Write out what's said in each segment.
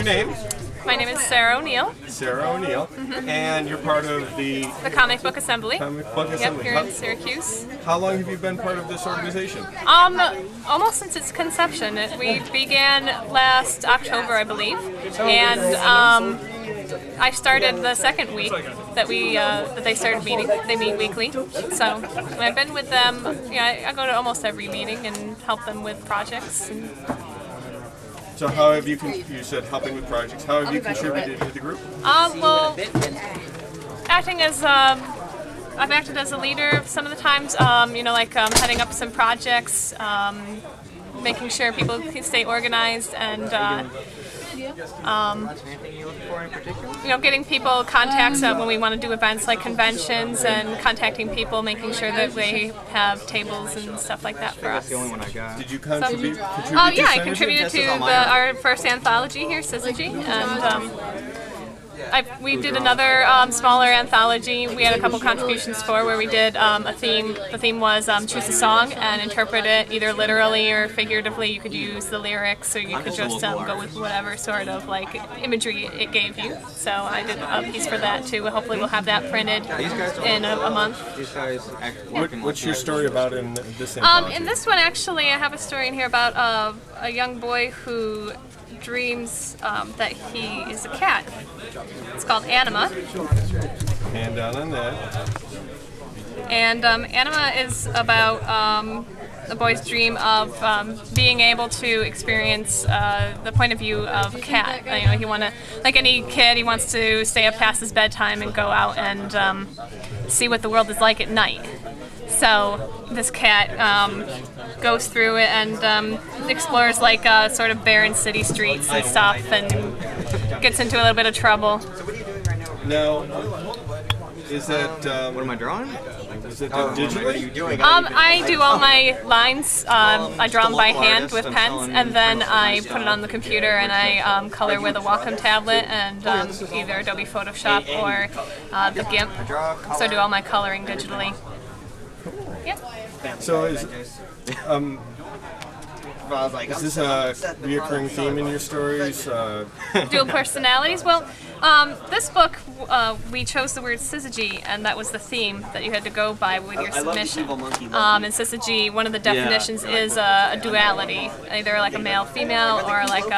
your name? My name is Sarah O'Neill. Sarah O'Neill. And you're part of the Comic Book Assembly. Comic Book Assembly. Yep, here in Syracuse. How long have you been part of this organization? Almost since its conception. We began last October, I believe, and I started the second week that they started meeting. They meet weekly, so I've been with them. I go to almost every meeting and help them with projects. So how have you said helping with projects, how have you contributed to the group? Well, acting as, I've acted as a leader some of the times, heading up some projects, making sure people can stay organized, and getting people contacts when we want to do events like conventions, and contacting people, making sure that they have tables and stuff like that for us. Did you contribute? Yeah, I contributed to our first anthology here, Syzygy, and we did another smaller anthology. We had a couple contributions where we did a theme. The theme was choose a song and interpret it either literally or figuratively. You could use the lyrics, or you could just go with whatever sort of imagery it gave you. So I did a piece for that too. Hopefully we'll have that printed in a month. What's your story about in this anthology? In this one, actually, I have a story in here about a young boy who dreams that he is a cat. It's called Anima. Hand down on that. And Anima is about a boy's dream of being able to experience the point of view of a cat. Like any kid, he wants to stay up past his bedtime and go out and see what the world is like at night. So this cat goes through it and explores sort of barren city streets and stuff, and gets into a little bit of trouble. Now, is that what am I drawing? Is it digitally? What are you doing? I do all my lines. I draw them by hand with pens, and then I put it on the computer and I color with a Wacom tablet and either Adobe Photoshop or the GIMP. So I do all my coloring digitally. Yeah. So is this a reoccurring theme in your stories? Dual personalities? Well, this book, we chose the word syzygy, and that was the theme that you had to go by with your submission. And syzygy, one of the definitions is a duality, either like a male-female or like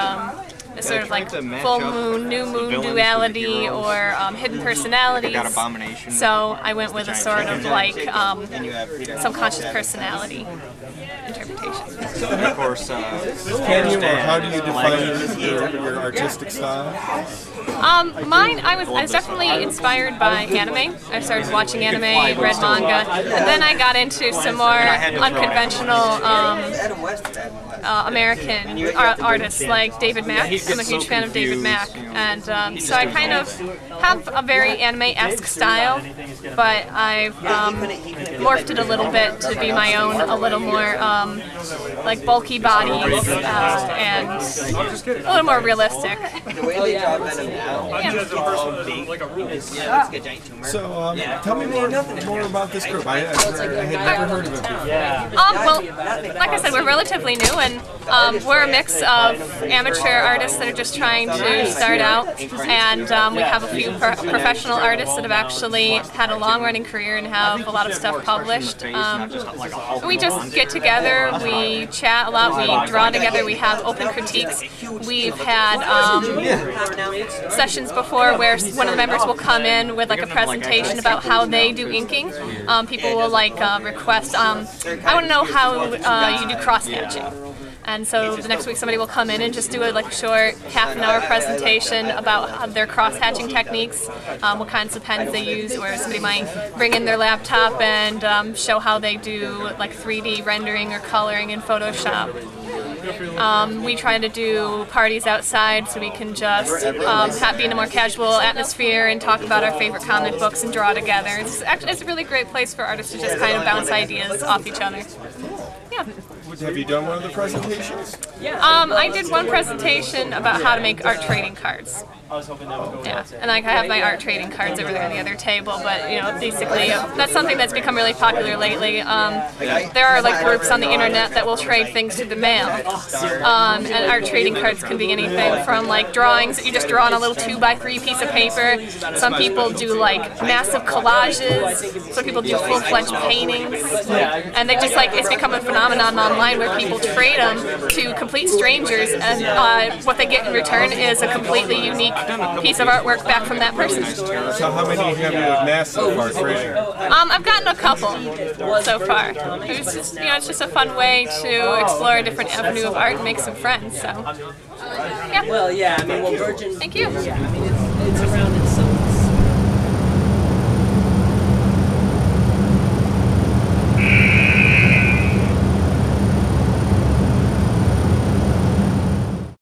sort of like full moon, new moon duality, or hidden personalities. So I went with a sort of like subconscious personality interpretation. Of course, can you, or how do you define your artistic style? Mine, I was definitely inspired by anime. I started watching anime, read manga, and then I got into some more unconventional American artists like David Mack. I'm a huge fan of David Mack, and so I kind of have a very anime-esque style, but I've morphed it a little bit to be my own, a little more like bulky bodies and a little more realistic. So tell me more about this group. I had never heard of it before. Well, like I said, we're relatively new, and we're a mix of amateur artists that are just trying to start out, and we have a few professional artists that have actually had a long-running career and have a lot of stuff published. We just get together, we chat a lot, we draw together, we have open critiques. We've had sessions before where one of the members will come in with like a presentation about how they do inking. People will request, I want to know how you do cross-hatching. And so the next week somebody will come in and just do a short half-an-hour presentation about their cross-hatching techniques, what kinds of pens they use, or somebody might bring in their laptop and show how they do 3D rendering or coloring in Photoshop. We try to do parties outside so we can just be in a more casual atmosphere and talk about our favorite comic books and draw together. It's a really great place for artists to just kind of bounce ideas off each other. Yeah. Have you done one of the presentations? I did one presentation about how to make art trading cards. Yeah, and I have my art trading cards over there on the other table, but basically that's something that's become really popular lately. There are groups on the internet that will trade things through the mail, And art trading cards can be anything from like drawings that you just draw on a little 2x3 piece of paper. Some people do like massive collages. Some people do full-fledged paintings. And they just like, it's become a phenomenon online where people trade them to complete strangers, and what they get in return is a completely unique piece of artwork back from that person. So how many have you amassed so far trading? I've gotten a couple so far. It's just, it's just a fun way to explore a different avenue of art and make some friends. So, yeah. Well, yeah. I mean, well, Virgin. Thank you. Yeah, I mean, it's around.